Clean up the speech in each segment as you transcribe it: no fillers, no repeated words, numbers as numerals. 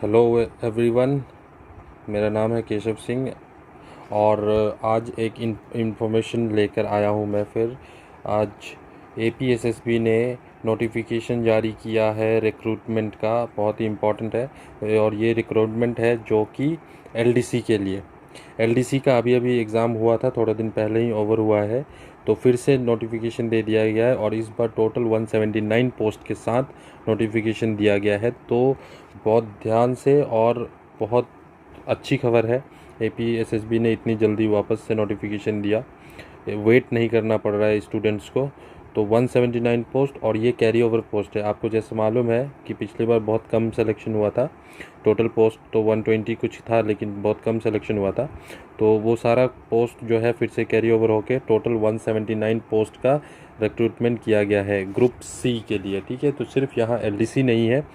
Hello everyone, मेरा नाम है केशव सिंह और आज एक इंफॉर्मेशन लेकर आया हूँ मैं फिर। आज एपीएसएसबी ने नोटिफिकेशन जारी किया है रिक्रूटमेंट का, बहुत ही इम्पोर्टेंट है और ये रिक्रूटमेंट है जो कि एलडीसी के लिए। एलडीसी का अभी अभी एग्ज़ाम हुआ था, थोड़े दिन पहले ही ओवर हुआ है, तो फिर से नोटिफिकेशन दे दिया गया है और इस बार टोटल 179 पोस्ट के साथ नोटिफिकेशन दिया गया है। तो बहुत ध्यान से, और बहुत अच्छी खबर है, एपीएसएसबी ने इतनी जल्दी वापस से नोटिफिकेशन दिया, वेट नहीं करना पड़ रहा है स्टूडेंट्स को। तो 179 पोस्ट, और ये कैरी ओवर पोस्ट है। आपको जैसे मालूम है कि पिछली बार बहुत कम सिलेक्शन हुआ था, टोटल पोस्ट तो 120 कुछ था लेकिन बहुत कम सिलेक्शन हुआ था, तो वो सारा पोस्ट जो है फिर से कैरी ओवर होके टोटल 179 पोस्ट का रिक्रूटमेंट किया गया है ग्रुप सी के लिए। ठीक है, तो सिर्फ यहाँ एलडीसी नहीं है,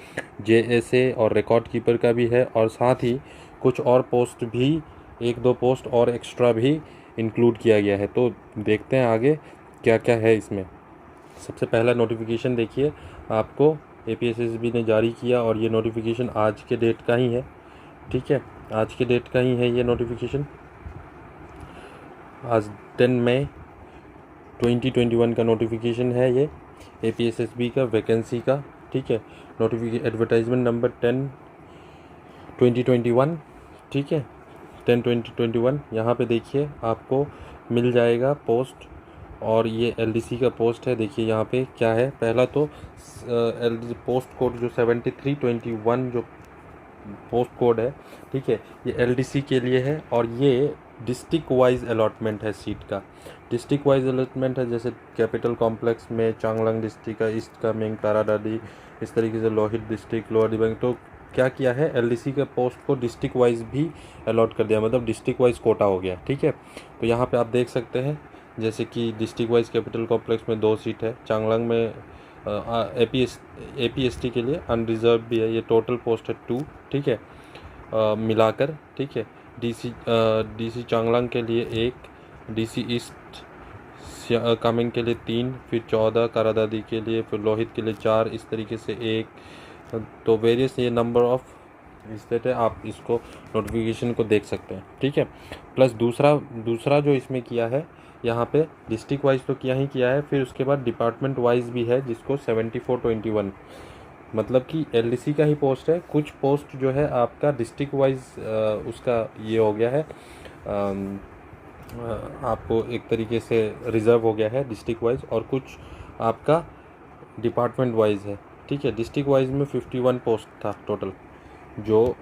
जेएसए और रिकॉर्ड कीपर का भी है, और साथ ही कुछ और पोस्ट भी, एक दो पोस्ट और एक्स्ट्रा भी इंक्लूड किया गया है। तो देखते हैं आगे क्या क्या है इसमें। सबसे पहला नोटिफिकेशन देखिए, आपको एपीएसएसबी ने जारी किया और ये नोटिफिकेशन आज के डेट का ही है। ठीक है, आज के डेट का ही है ये नोटिफिकेशन। आज 10 मई 2021 का नोटिफिकेशन है ये एपीएसएसबी का वैकेंसी का। ठीक है, नोटिफिकेशन एडवर्टाइजमेंट नंबर 10 2021। ठीक है, 10 2021 यहाँ पे देखिए आपको मिल जाएगा पोस्ट, और ये एलडीसी का पोस्ट है। देखिए यहाँ पे क्या है, पहला तो एलडीसी पोस्ट कोड जो 7321 जो पोस्ट कोड है, ठीक है, ये एलडीसी के लिए है और ये डिस्ट्रिक्ट वाइज अलॉटमेंट है सीट का। डिस्ट्रिक्ट वाइज अलॉटमेंट है, जैसे कैपिटल कॉम्प्लेक्स में चांगलांग डिस्ट्रिक्ट का, ईस्ट कामेंग, काराडाडी, इस तरीके से लोहित डिस्ट्रिक्ट, लोअर दिबांग। तो क्या किया है, एलडीसी के पोस्ट को डिस्ट्रिक्ट वाइज भी अलॉट कर दिया, मतलब डिस्ट्रिक्ट वाइज कोटा हो गया। ठीक है, तो यहाँ पे आप देख सकते हैं जैसे कि डिस्ट्रिक्ट वाइज कैपिटल कॉम्प्लेक्स में 2 सीट है, चांगलांग में एपीएसटी के लिए अनरिजर्व भी है, ये टोटल पोस्ट है 2। ठीक है, मिलाकर। ठीक है, डीसी चांगलांग के लिए 1, डीसी ईस्ट कामेंग के लिए 3, फिर 14 करादादी के लिए, फिर लोहित के लिए 4, इस तरीके से 1। तो वेरियस ये नंबर ऑफ स्टेट है, आप इसको नोटिफिकेशन को देख सकते हैं। ठीक है, प्लस दूसरा जो इसमें किया है, यहाँ पे डिस्ट्रिक्ट वाइज तो किया ही किया है, फिर उसके बाद डिपार्टमेंट वाइज भी है, जिसको 7421, मतलब कि एलडीसी का ही पोस्ट है। कुछ पोस्ट जो है आपका डिस्ट्रिक्ट वाइज उसका ये हो गया है, आपको एक तरीके से रिज़र्व हो गया है डिस्ट्रिक्ट वाइज, और कुछ आपका डिपार्टमेंट वाइज है। ठीक है, डिस्ट्रिक्ट वाइज में 51 पोस्ट था टोटल, जो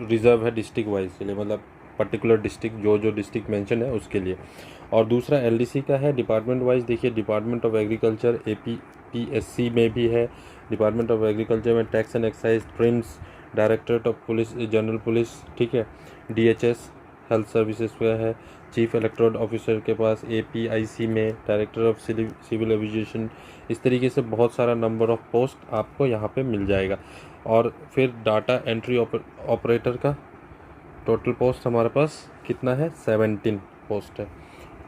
रिज़र्व है डिस्ट्रिक्ट वाइज के लिए, मतलब पर्टिकुलर डिस्ट्रिक्ट जो डिस्ट्रिक्ट मेंशन है उसके लिए। और दूसरा एलडीसी का है डिपार्टमेंट वाइज। देखिए, डिपार्टमेंट ऑफ एग्रीकल्चर एपीएससी में भी है, डिपार्टमेंट ऑफ एग्रीकल्चर में tax and excise, TRIMS, directorate of police, general police, ठीक है, डीएचएस हेल्थ सर्विसेज का है, चीफ इलेक्टोरल ऑफिसर के पास एपीआईसी में, डायरेक्टर ऑफ सिविल एविएशन, इस तरीके से बहुत सारा नंबर ऑफ पोस्ट आपको यहाँ पे मिल जाएगा। और फिर डाटा एंट्री ऑपरेटर का टोटल पोस्ट हमारे पास कितना है, 17 पोस्ट है।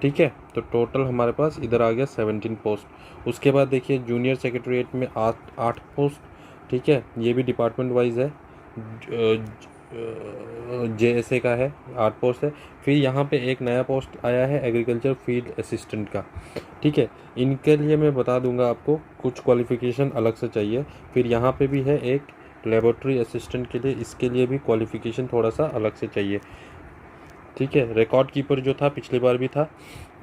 ठीक है, तो टोटल हमारे पास इधर आ गया 17 पोस्ट। उसके बाद देखिए जूनियर सेक्रेटरीट में 8 पोस्ट। ठीक है, ये भी डिपार्टमेंट वाइज है, जेएसए का है, 8 पोस्ट है। फिर यहाँ पे एक नया पोस्ट आया है एग्रीकल्चर फील्ड असिस्टेंट का। ठीक है, इनके लिए मैं बता दूंगा आपको, कुछ क्वालिफ़िकेशन अलग से चाहिए। फिर यहाँ पे भी है एक लेबोरेटरी असिस्टेंट के लिए, इसके लिए भी क्वालिफ़िकेशन थोड़ा सा अलग से चाहिए। ठीक है, रिकॉर्ड कीपर जो था पिछली बार भी था,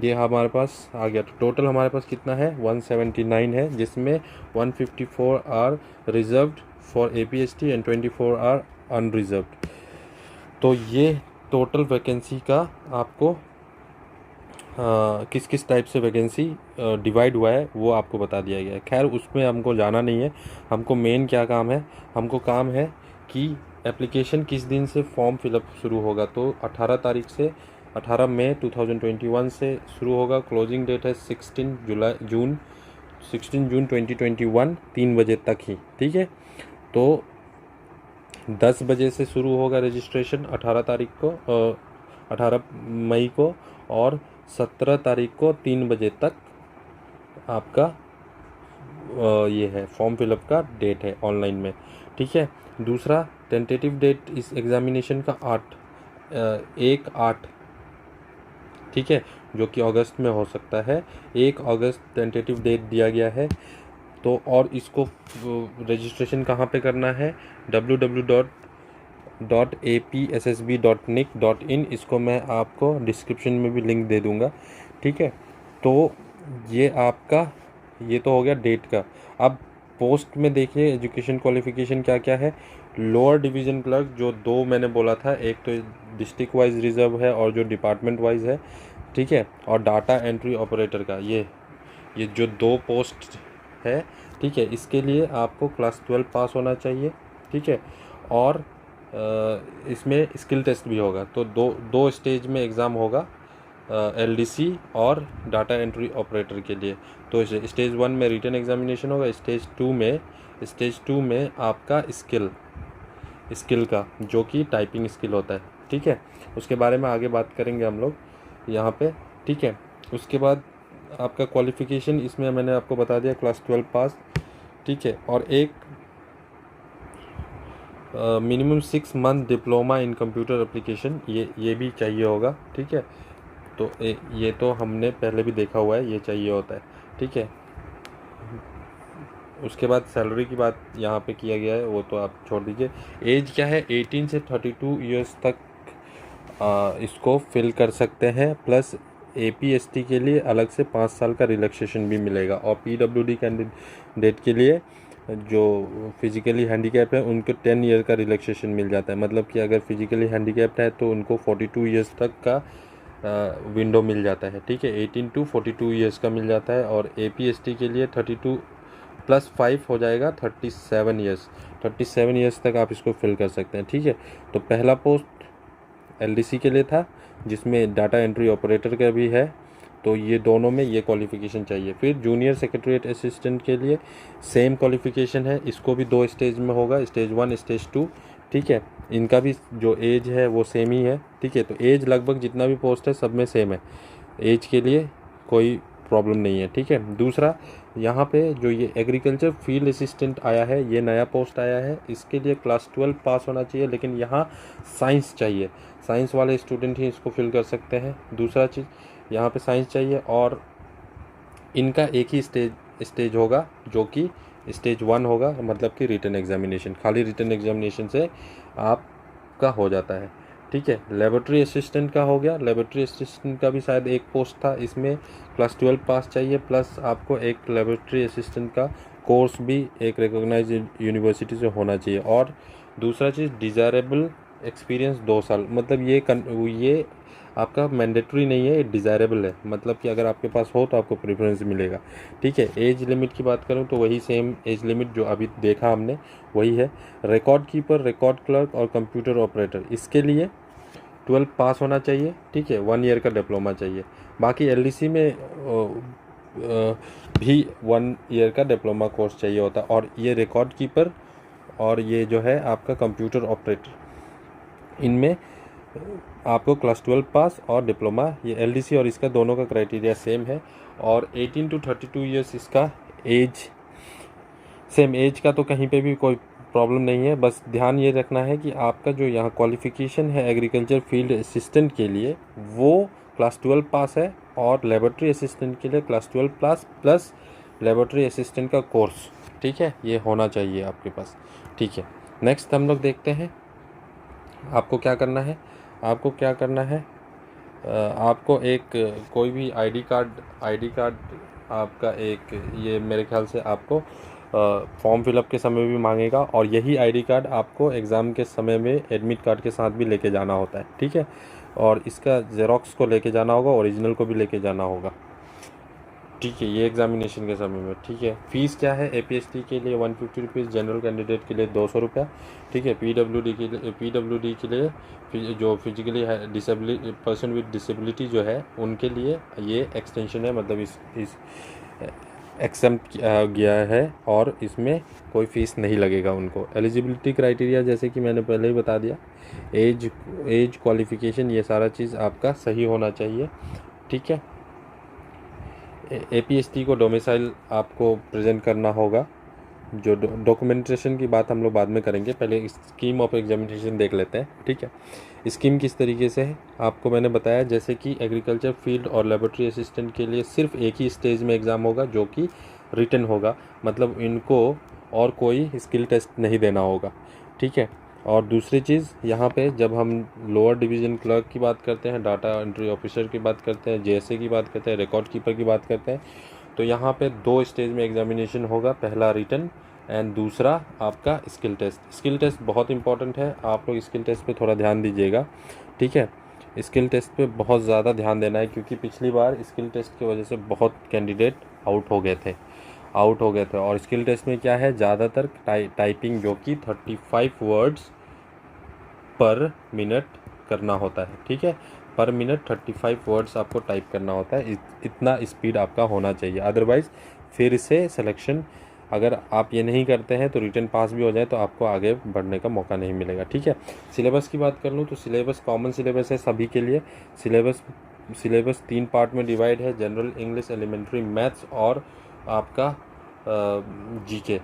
ये हमारे पास आ गया। तो टोटल हमारे पास कितना है, 179 है, जिसमें 154 are reserved for APST and 24 are unreserved. तो ये टोटल वैकेंसी का आपको किस किस टाइप से वैकेंसी डिवाइड हुआ है वो आपको बता दिया गया है। खैर, उसमें हमको जाना नहीं है, हमको मेन क्या काम है, हमको काम है कि एप्लीकेशन किस दिन से फॉर्म फिलअप शुरू होगा। तो 18 तारीख से 18 मई 2021 से शुरू होगा। क्लोजिंग डेट है 16 जून 2021, 3 बजे तक ही। ठीक है, तो 10 बजे से शुरू होगा रजिस्ट्रेशन 18 तारीख को, 18 मई को, और 17 तारीख को 3 बजे तक आपका ये है फॉर्म फिलअप का डेट है ऑनलाइन में। ठीक है, दूसरा टेंटेटिव डेट इस एग्ज़ामिनेशन का 1/8, ठीक है, जो कि अगस्त में हो सकता है। 1 अगस्त टेंटेटिव डेट दिया गया है। तो और इसको रजिस्ट्रेशन कहाँ पे करना है, www.apssb.nic.in, इसको मैं आपको डिस्क्रिप्शन में भी लिंक दे दूँगा, ठीक है। तो ये आपका, ये तो हो गया डेट का। अब पोस्ट में देखिए एजुकेशन क्वालिफिकेशन क्या क्या है। लोअर डिवीज़न क्लर्क जो 2 मैंने बोला था, एक तो डिस्ट्रिक्ट वाइज रिजर्व है और जो डिपार्टमेंट वाइज है, ठीक है, और डाटा एंट्री ऑपरेटर का ये जो 2 पोस्ट है, ठीक है, इसके लिए आपको क्लास 12 पास होना चाहिए, ठीक है। और इसमें स्किल टेस्ट भी होगा। तो दो स्टेज में एग्ज़ाम होगा, एलडीसी और डाटा एंट्री ऑपरेटर के लिए। तो स्टेज 1 में रिटन एग्जामिनेशन होगा, स्टेज 2 में आपका स्किल का, जो कि टाइपिंग स्किल होता है, ठीक है। उसके बारे में आगे बात करेंगे हम लोग यहाँ पे, ठीक है। उसके बाद आपका क्वालिफ़िकेशन, इसमें मैंने आपको बता दिया क्लास 12 पास, ठीक है। और एक minimum 6 month diploma in computer application, ये भी चाहिए होगा, ठीक है। तो ये तो हमने पहले भी देखा हुआ है, ये चाहिए होता है, ठीक है। उसके बाद सैलरी की बात यहाँ पे किया गया है, वो तो आप छोड़ दीजिए। एज क्या है, 18 से 32 ईयर्स तक इसको फिल कर सकते हैं। प्लस APST के लिए अलग से 5 साल का रिलैक्सेशन भी मिलेगा। और PWD कैंडिडेट के लिए जो फिजिकली हैंडीकैप है उनको 10 ईयर का रिलैक्सेशन मिल जाता है। मतलब कि अगर फिजिकली हैंडीकैप्ड है तो उनको 42 ईयर्स तक का विंडो मिल जाता है, ठीक है। 18 to 42 ईयर्स का मिल जाता है। और APST के लिए 32 + 5 हो जाएगा 37 ईयर्स। 37 ईयर्स तक आप इसको फिल कर सकते हैं, ठीक है। तो पहला पोस्ट LDC के लिए था, जिसमें डाटा एंट्री ऑपरेटर का भी है। तो ये दोनों में ये क्वालिफ़िकेशन चाहिए। फिर जूनियर सेक्रेटरीट असिस्टेंट के लिए सेम क्वालिफ़िकेशन है, इसको भी 2 स्टेज में होगा, स्टेज 1 स्टेज 2, ठीक है। इनका भी जो एज है वो सेम ही है, ठीक है। तो एज लगभग जितना भी पोस्ट है सब में सेम है, एज के लिए कोई प्रॉब्लम नहीं है, ठीक है। दूसरा यहाँ पे जो ये एग्रीकल्चर फील्ड असिस्टेंट आया है, ये नया पोस्ट आया है, इसके लिए क्लास 12 पास होना चाहिए, लेकिन यहाँ साइंस चाहिए। साइंस वाले स्टूडेंट ही इसको फिल कर सकते हैं। दूसरा चीज़ यहाँ पे साइंस चाहिए। और इनका एक ही स्टेज होगा, जो कि स्टेज 1 होगा, मतलब कि रिटन एग्जामिनेशन। खाली रिटन एग्जामिनेशन से आपका हो जाता है, ठीक है। लेबोरेटरी असिस्टेंट का हो गया। लेबोरेटरी असिस्टेंट का भी शायद एक पोस्ट था, इसमें क्लास 12 पास चाहिए, प्लस आपको एक लेबोरेटरी असिस्टेंट का कोर्स भी एक रिकॉग्नाइज्ड यूनिवर्सिटी से होना चाहिए। और दूसरा चीज़ डिज़ायरेबल एक्सपीरियंस 2 साल, मतलब ये आपका मैंडेटरी नहीं है, ये डिज़ायरेबल है। मतलब कि अगर आपके पास हो तो आपको प्रेफरेंस मिलेगा, ठीक है। एज लिमिट की बात करूं तो वही सेम एज लिमिट जो अभी देखा हमने वही है। रिकॉर्ड कीपर, रिकॉर्ड क्लर्क और कंप्यूटर ऑपरेटर, इसके लिए 12 पास होना चाहिए, ठीक है। 1 ईयर का डिप्लोमा चाहिए। बाकी LDC में भी 1 ईयर का डिप्लोमा कोर्स चाहिए होता। और ये रिकॉर्ड कीपर और ये जो है आपका कंप्यूटर ऑपरेटर, इनमें आपको क्लास 12 पास और डिप्लोमा, ये LDC और इसका दोनों का क्राइटेरिया सेम है। और 18 to 32 ईयर्स इसका एज, सेम एज का तो कहीं पे भी कोई प्रॉब्लम नहीं है। बस ध्यान ये रखना है कि आपका जो यहाँ क्वालिफ़िकेशन है एग्रीकल्चर फील्ड असिस्टेंट के लिए, वो क्लास 12 पास है। और लेबोरेटरी असिस्टेंट के लिए क्लास 12 पास प्लस लेबोरेटरी असिस्टेंट का कोर्स, ठीक है, ये होना चाहिए आपके पास, ठीक है। नेक्स्ट हम लोग देखते हैं आपको क्या करना है। आपको क्या करना है, आपको एक कोई भी आईडी कार्ड आपका एक, ये मेरे ख्याल से आपको फॉर्म फिलअप के समय भी मांगेगा। और यही आईडी कार्ड आपको एग्ज़ाम के समय में एडमिट कार्ड के साथ भी लेके जाना होता है, ठीक है। और इसका जेरोक्स को लेके जाना होगा, ओरिजिनल को भी लेके जाना होगा, ठीक है, ये एग्जामिनेशन के समय में, ठीक है। फ़ीस क्या है, APST के लिए 150 रुपीज़, जनरल कैंडिडेट के लिए 200 रुपया, ठीक है। PWD के लिए जो physically disability person with disability जो है उनके लिए ये एक्सटेंशन है, मतलब इस एक्सेप्ट किया गया है और इसमें कोई फ़ीस नहीं लगेगा उनको। एलिजिबिलिटी क्राइटेरिया जैसे कि मैंने पहले ही बता दिया, एज क्वालिफ़िकेशन, ये सारा चीज़ आपका सही होना चाहिए, ठीक है। APST को डोमिसाइल आपको प्रेजेंट करना होगा, जो डॉक्यूमेंटेशन की बात हम लोग बाद में करेंगे, पहले स्कीम ऑफ एग्जामिनेशन देख लेते हैं। ठीक है, स्कीम किस तरीके से है आपको मैंने बताया, जैसे कि एग्रीकल्चर फील्ड और लेबोरेटरी असिस्टेंट के लिए सिर्फ एक ही स्टेज में एग्ज़ाम होगा जो कि रिटन होगा, मतलब इनको और कोई स्किल टेस्ट नहीं देना होगा। ठीक है, और दूसरी चीज़ यहाँ पे जब हम लोअर डिवीज़न क्लर्क की बात करते हैं, डाटा एंट्री ऑफिसर की बात करते हैं, जेएसए की बात करते हैं, रिकॉर्ड कीपर की बात करते हैं, तो यहाँ पे 2 स्टेज में एग्जामिनेशन होगा, पहला रिटन एंड दूसरा आपका स्किल टेस्ट। स्किल टेस्ट बहुत इंपॉर्टेंट है, आप लोग स्किल टेस्ट पे थोड़ा ध्यान दीजिएगा। ठीक है, स्किल टेस्ट पे बहुत ज़्यादा ध्यान देना है, क्योंकि पिछली बार स्किल टेस्ट की वजह से बहुत कैंडिडेट आउट हो गए थे। और स्किल टेस्ट में क्या है, ज़्यादातर टाइपिंग जो कि 35 वर्ड्स पर मिनट करना होता है। ठीक है, पर मिनट 35 वर्ड्स आपको टाइप करना होता है, इतना स्पीड आपका होना चाहिए, अदरवाइज़ फिर से सिलेक्शन, अगर आप ये नहीं करते हैं तो रिटन पास भी हो जाए तो आपको आगे बढ़ने का मौका नहीं मिलेगा। ठीक है, सिलेबस की बात कर लूँ तो सिलेबस कॉमन सिलेबस है सभी के लिए। सिलेबस 3 पार्ट में डिवाइड है, जनरल इंग्लिश, एलिमेंट्री मैथ्स और आपका जीके।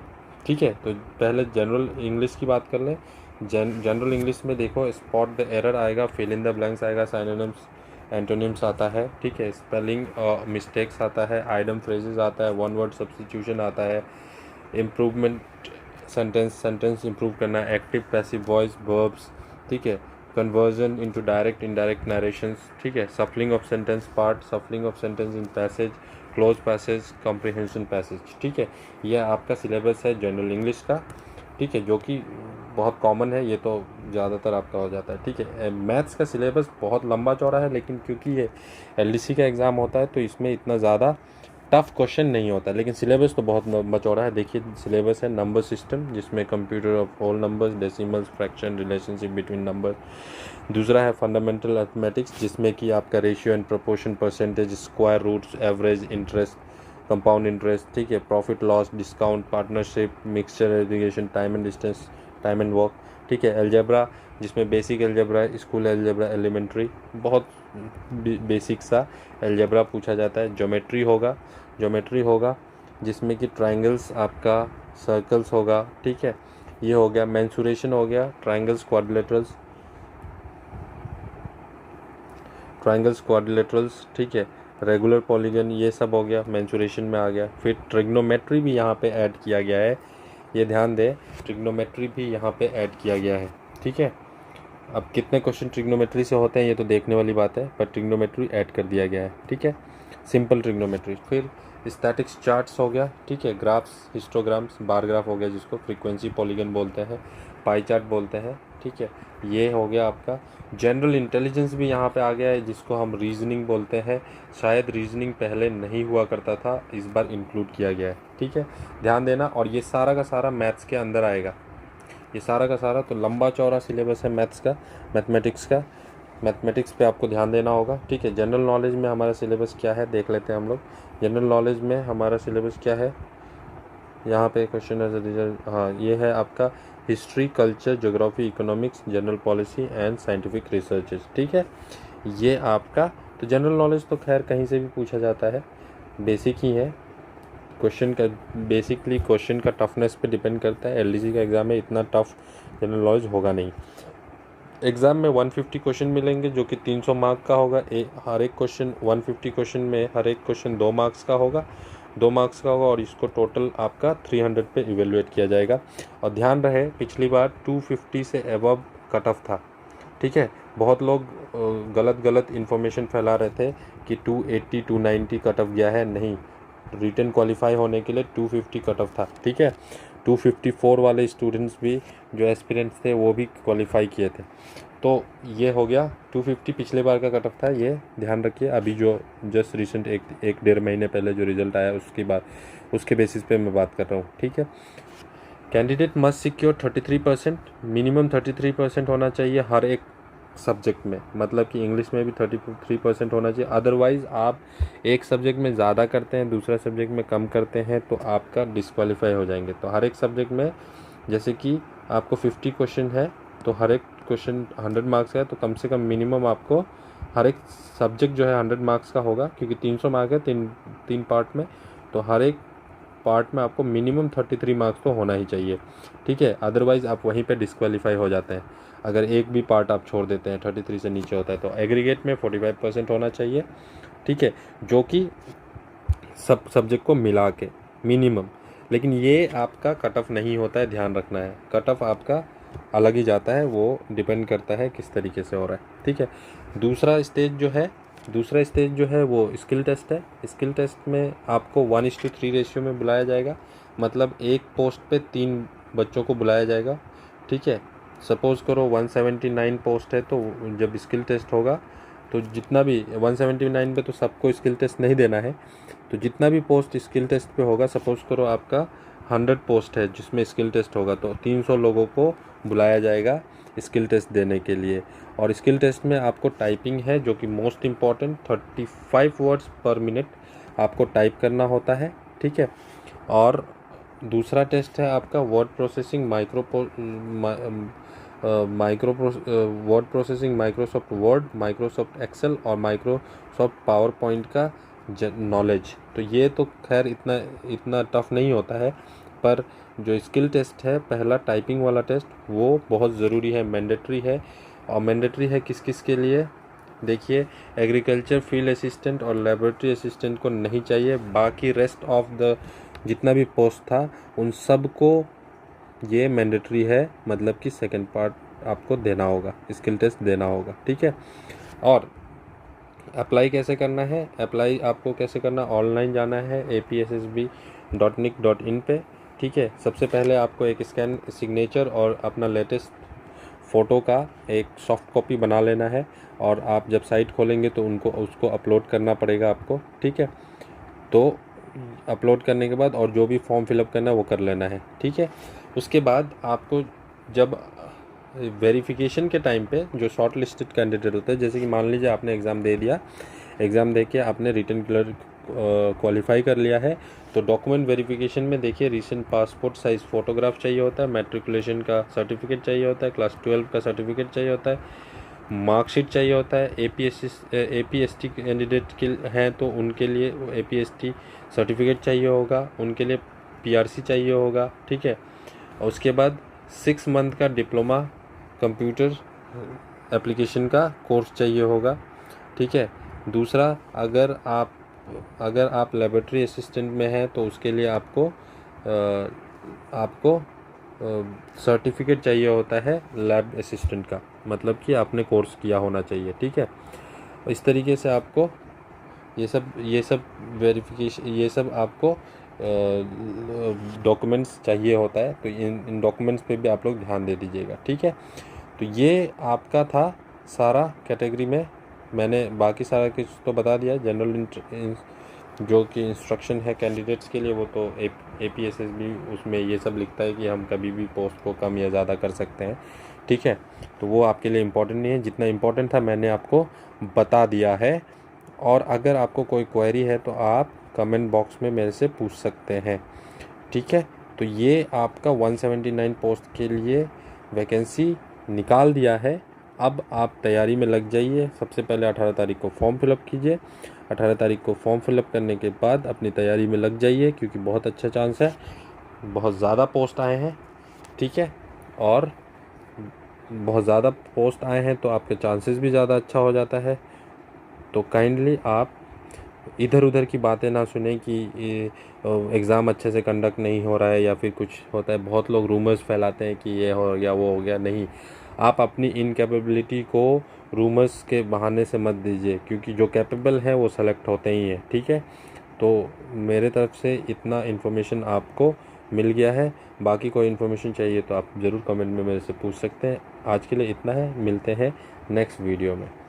ठीक है, तो पहले जनरल इंग्लिश की बात कर लें। जनरल इंग्लिश में देखो, स्पॉट द एरर आएगा, फिल इन द ब्लैंक्स आएगा, सिनोनिम्स एंटोनिम्स आता है। ठीक है, स्पेलिंग मिस्टेक्स आता है, आइडम फ्रेजेस आता है, वन वर्ड सब्स्टिट्यूशन आता है, इम्प्रूवमेंट सेंटेंस इम्प्रूव करना, एक्टिव पैसिव वॉइस वर्ब्स। ठीक है, conversion into direct indirect narrations. ठीक है, सफलिंग of sentence part, सफलिंग of sentence in passage, close passage, comprehension passage. ठीक है, यह आपका सिलेबस है जनरल इंग्लिश का। ठीक है, जो कि बहुत कॉमन है, ये तो ज़्यादातर आपका हो जाता है। ठीक है, मैथ्स का सिलेबस बहुत लंबा चौड़ा है, लेकिन क्योंकि ये एलडीसी का एग्ज़ाम होता है तो इसमें इतना ज़्यादा टफ क्वेश्चन नहीं होता, लेकिन सिलेबस तो बहुत लंबा चौड़ा है। देखिए, सिलेबस है नंबर सिस्टम, जिसमें computer of whole numbers, decimals, fraction, relationship between number. दूसरा है फंडामेंटल अर्थमेटिक्स, जिसमें कि आपका ratio and proportion, percentage, square roots, average, interest, compound interest. ठीक है, profit loss, discount, partnership, mixture education, time and distance, time and work. ठीक है, algebra, जिसमें basic algebra, school algebra, elementary, बहुत बेसिक सा अलजेब्रा पूछा जाता है। ज्योमेट्री होगा जिसमें कि ट्रायंगल्स, आपका सर्कल्स होगा। ठीक है, ये हो गया। मेंसुरेशन हो गया, ट्रायंगल्स, क्वाड्रिलेटरल्स। ठीक है, रेगुलर पॉलीगन, ये सब हो गया, मेंसुरेशन में आ गया। फिर ट्रिग्नोमेट्री भी यहाँ पे ऐड किया गया है, ये ध्यान दें, ट्रिग्नोमेट्री भी यहाँ पे ऐड किया गया है। ठीक है, अब कितने क्वेश्चन ट्रिग्नोमेट्री से होते हैं ये तो देखने वाली बात है, पर ट्रिग्नोमेट्री ऐड कर दिया गया है। ठीक है, सिंपल ट्रिग्नोमेट्री। फिर स्टैटिक्स चार्ट्स हो गया। ठीक है, ग्राफ्स, हिस्टोग्राम्स, बार ग्राफ हो गया, जिसको फ्रीक्वेंसी पॉलीगन बोलते हैं, पाई चार्ट बोलते हैं। ठीक है, ये हो गया आपका। जनरल इंटेलिजेंस भी यहाँ पे आ गया है, जिसको हम रीजनिंग बोलते हैं। शायद रीजनिंग पहले नहीं हुआ करता था, इस बार इंक्लूड किया गया है। ठीक है, ध्यान देना, और ये सारा का सारा मैथ्स के अंदर आएगा, ये सारा का सारा। तो लंबा चौड़ा सिलेबस है मैथ्स का, मैथमेटिक्स पे आपको ध्यान देना होगा। ठीक है, जनरल नॉलेज में हमारा सिलेबस क्या है देख लेते हैं हम लोग। जनरल नॉलेज में हमारा सिलेबस क्या है, यहाँ पे क्वेश्चन है रिजल्ट, हाँ, ये है आपका history, culture, geography, economics, general policy and scientific researches. ठीक है, ये आपका, तो जनरल नॉलेज तो खैर कहीं से भी पूछा जाता है, बेसिक ही है। क्वेश्चन का टफनेस पे डिपेंड करता है। एलडीसी का एग्ज़ाम में इतना टफ जनरल नॉलेज होगा नहीं। एग्ज़ाम में 150 क्वेश्चन मिलेंगे, जो कि 300 मार्क का होगा। हर एक क्वेश्चन 150 क्वेश्चन में हर एक क्वेश्चन 2 मार्क्स का होगा, और इसको टोटल आपका 300 पे इवेलुएट किया जाएगा। और ध्यान रहे, पिछली बार 250 से एबव कट ऑफ था। ठीक है, बहुत लोग गलत इन्फॉर्मेशन फैला रहे थे कि 280 290 कट ऑफ गया है, नहीं, रिटन क्वालिफाई होने के लिए 250 कट ऑफ था। ठीक है, 254 वाले स्टूडेंट्स भी जो एस्पिरेंट्स थे वो भी क्वालिफाई किए थे। तो ये हो गया, 250 पिछले बार का कट ऑफ था, ये ध्यान रखिए। अभी जो जस्ट रिसेंट एक डेढ़ महीने पहले जो रिजल्ट आया उसके बेसिस पे मैं बात कर रहा हूँ। ठीक है, कैंडिडेट मस्ट सिक्योर 33%, मिनिमम 33% होना चाहिए हर एक सब्जेक्ट में, मतलब कि इंग्लिश में भी 33% होना चाहिए। अदरवाइज़ आप एक सब्जेक्ट में ज़्यादा करते हैं, दूसरा सब्जेक्ट में कम करते हैं, तो आपका डिस्क्वालीफाई हो जाएंगे। तो हर एक सब्जेक्ट में, जैसे कि आपको 50 क्वेश्चन है तो हर एक क्वेश्चन 100 मार्क्स है, तो कम से कम मिनिमम आपको हर एक सब्जेक्ट जो है 100 मार्क्स का होगा, क्योंकि 300 मार्क है तीन पार्ट में, तो हर एक पार्ट में आपको मिनिमम 33 मार्क्स तो होना ही चाहिए, ठीक है, अदरवाइज़ आप वहीं पे डिस्क्वालीफाई हो जाते हैं। अगर एक भी पार्ट आप छोड़ देते हैं 33 से नीचे होता है तो एग्रीगेट में 45% होना चाहिए, ठीक है, जो कि सब सब्जेक्ट को मिला के मिनिमम। लेकिन ये आपका कट ऑफ नहीं होता है, ध्यान रखना है, कट ऑफ आपका अलग ही जाता है, वो डिपेंड करता है किस तरीके से हो रहा है, ठीक है। दूसरा स्टेज जो है वो स्किल टेस्ट है। स्किल टेस्ट में आपको 1:3 रेशियो में बुलाया जाएगा, मतलब एक पोस्ट पे 3 बच्चों को बुलाया जाएगा, ठीक है। सपोज़ करो 179 पोस्ट है, तो जब स्किल टेस्ट होगा तो जितना भी 179 पे तो सबको स्किल टेस्ट नहीं देना है, तो जितना भी पोस्ट स्किल टेस्ट पे होगा, सपोज़ करो आपका 100 पोस्ट है जिसमें स्किल टेस्ट होगा, तो 300 लोगों को बुलाया जाएगा स्किल टेस्ट देने के लिए। और स्किल टेस्ट में आपको टाइपिंग है, जो कि मोस्ट इम्पॉर्टेंट, 35 वर्ड्स पर मिनट आपको टाइप करना होता है, ठीक है। और दूसरा टेस्ट है आपका word processing, Microsoft Word, Microsoft Excel और माइक्रोसॉफ्ट पावर पॉइंट का नॉलेज। तो ये तो खैर इतना टफ नहीं होता है, पर जो स्किल टेस्ट है पहला टाइपिंग वाला टेस्ट, वो बहुत ज़रूरी है, मैंडेटरी है। और मैंडेटरी है किस किस के लिए? देखिए, एग्रीकल्चर फील्ड असिस्टेंट और लेबोरेटरी असिस्टेंट को नहीं चाहिए, बाकी रेस्ट ऑफ द जितना भी पोस्ट था उन सब को ये मैंडेटरी है, मतलब कि सेकंड पार्ट आपको देना होगा, स्किल टेस्ट देना होगा, ठीक है। और अप्लाई कैसे करना है? अप्लाई आपको कैसे करना, ऑनलाइन जाना है apssb.nic.in पे, ठीक है। सबसे पहले आपको एक स्कैन सिग्नेचर और अपना लेटेस्ट फ़ोटो का एक सॉफ्ट कॉपी बना लेना है, और आप जब साइट खोलेंगे तो उसको अपलोड करना पड़ेगा आपको, ठीक है। तो अपलोड करने के बाद और जो भी फॉर्म फिलअप करना है वो कर लेना है, ठीक है। उसके बाद आपको जब वेरिफिकेशन के टाइम पे जो शॉर्ट लिस्टेड कैंडिडेट होते हैं, जैसे कि मान लीजिए आपने एग्ज़ाम दे दिया, एग्ज़ाम दे के आपने रिटन क्लियर क्वालिफाई कर लिया है, तो डॉक्यूमेंट वेरिफिकेशन में देखिए रिसेंट पासपोर्ट साइज़ फ़ोटोग्राफ चाहिए होता है, मैट्रिकुलेशन का सर्टिफिकेट चाहिए होता है, क्लास 12 का सर्टिफिकेट चाहिए होता है, मार्कशीट चाहिए होता है। APST कैंडिडेट के हैं तो उनके लिए APST सर्टिफिकेट चाहिए होगा, उनके लिए PRC चाहिए होगा, ठीक है। और उसके बाद 6 मंथ का डिप्लोमा कंप्यूटर एप्लीकेशन का कोर्स चाहिए होगा, ठीक है। दूसरा, अगर आप लेबोरेटरी असिस्टेंट में हैं तो उसके लिए आपको सर्टिफिकेट चाहिए होता है लैब असिस्टेंट का, मतलब कि आपने कोर्स किया होना चाहिए, ठीक है। इस तरीके से आपको ये सब वेरिफिकेशन, ये सब आपको डॉक्यूमेंट्स चाहिए होता है, तो इन डॉक्यूमेंट्स पे भी आप लोग ध्यान दे दीजिएगा, ठीक है। तो ये आपका था सारा कैटेगरी में, मैंने बाकी सारा कुछ तो बता दिया। जनरल जो कि इंस्ट्रक्शन है कैंडिडेट्स के लिए, वो तो APSSB उसमें ये सब लिखता है कि हम कभी भी पोस्ट को कम या ज़्यादा कर सकते हैं, ठीक है। तो वो आपके लिए इम्पोर्टेंट नहीं है, जितना इम्पोर्टेंट था मैंने आपको बता दिया है। और अगर आपको कोई क्वेरी है तो आप कमेंट बॉक्स में मेरे से पूछ सकते हैं, ठीक है। तो ये आपका 179 पोस्ट के लिए वैकेंसी निकाल दिया है। अब आप तैयारी में लग जाइए। सबसे पहले 18 तारीख को फॉर्म फिलअप कीजिए। 18 तारीख को फॉर्म फिलअप करने के बाद अपनी तैयारी में लग जाइए, क्योंकि बहुत अच्छा चांस है, बहुत ज़्यादा पोस्ट आए हैं, ठीक है। और बहुत ज़्यादा पोस्ट आए हैं तो आपके चांसेस भी ज़्यादा अच्छा हो जाता है। तो काइंडली आप इधर उधर की बातें ना सुने कि एग्ज़ाम अच्छे से कंडक्ट नहीं हो रहा है या फिर कुछ होता है। बहुत लोग रूमर्स फैलाते हैं कि ये हो गया वो हो गया। नहीं, आप अपनी इनकेपेबिलिटी को रूमर्स के बहाने से मत दीजिए, क्योंकि जो कैपेबल हैं वो सेलेक्ट होते ही हैं, ठीक है। तो मेरे तरफ से इतना इन्फॉर्मेशन आपको मिल गया है। बाकी कोई इन्फॉर्मेशन चाहिए तो आप ज़रूर कमेंट में मेरे से पूछ सकते हैं। आज के लिए इतना है, मिलते हैं नेक्स्ट वीडियो में।